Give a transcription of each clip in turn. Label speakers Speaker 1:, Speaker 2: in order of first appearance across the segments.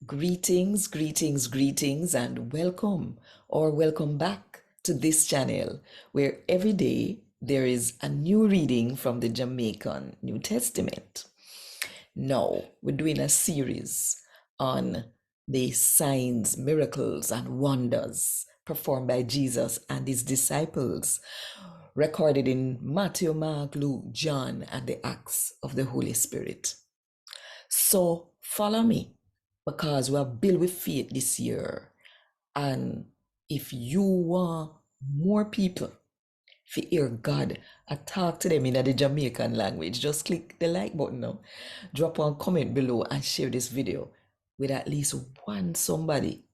Speaker 1: Greetings, greetings, greetings, and welcome or welcome back to this channel where every day there is a new reading from the Jamaican New Testament. Now, we're doing a series on the signs, miracles, and wonders performed by Jesus and his disciples, recorded in Matthew, Mark, Luke, John, and the Acts of the Holy Spirit. So follow me because we are built with faith this year. And if you want more people to hear God, I talk to them in the Jamaican language, just click the like button now, drop one comment below and share this video with at least one somebody.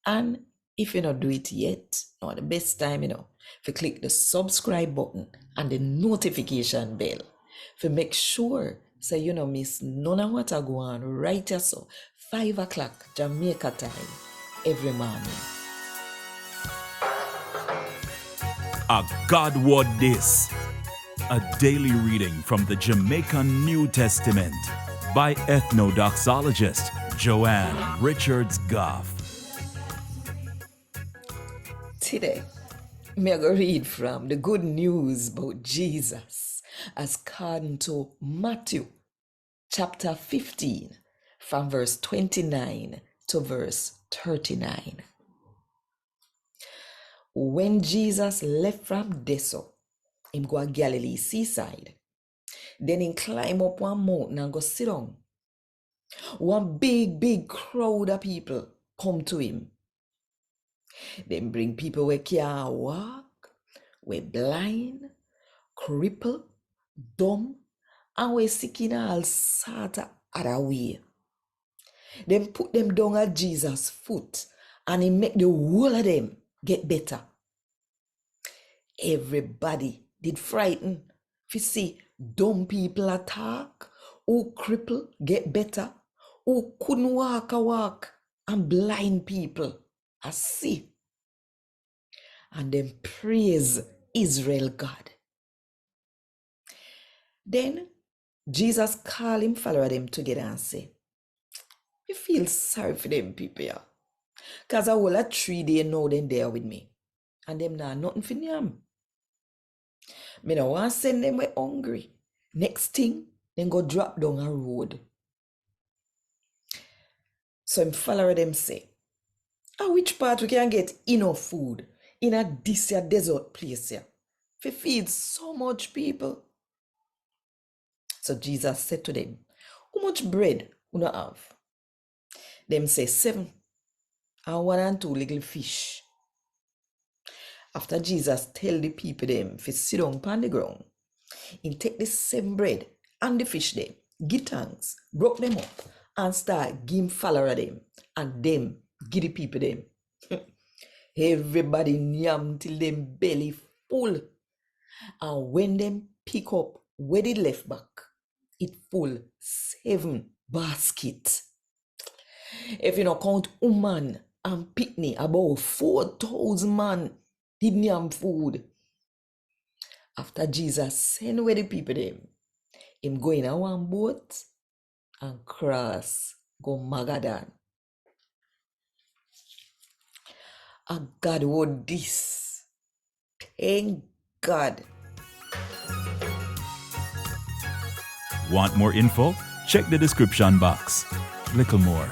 Speaker 1: And if you not do it yet, or the best time, if you click the subscribe button and the notification bell, to make sure so you don't miss none of what I go on right here, so 5 o'clock Jamaica time every morning.
Speaker 2: A God Word This, a daily reading from the Jamaican New Testament by Ethnodoxologist Joanne Richards Goffe.
Speaker 1: Today, me going to read from the good news about Jesus as according to Matthew chapter 15 from verse 29 to verse 39. When Jesus left from Deso, him go a Galilee seaside. Then him climb up one mountain and go sit down. One big crowd of people come to him. Them bring people where can't walk, we blind, cripple, dumb, and we sick in all sort of other way. Them put them down at Jesus' foot and he make the whole of them get better. Everybody did frighten if see dumb people attack, who cripple get better, who couldn't walk, and blind people a see. And then praise Israel God. Then Jesus called him follower them together and say, I feel sorry for them people here. Because I will a 3 days now them there with me. And them now nothing for them. Me no want send them way hungry. Next thing, then go drop down a road. So him follower them say, which part we can get enough food in a this here desert place here to feed so much people? So Jesus said to them, how much bread you not have? Them say 7, and 1 and 2 little fish. After Jesus tell the people them to sit down upon the ground, he take the 7 bread and the fish them, give thanks, broke them up, and start give follower them, and them give the people them. Everybody yam till them belly full. And when them pick up where they left back, it full 7 baskets. If you not count woman and picnic, about 4,000 man did yam food. After Jesus send away the people them, him go in a one boat and cross go Magadan. A God word this. Thank God.
Speaker 2: Want more info? Check the description box. Little more.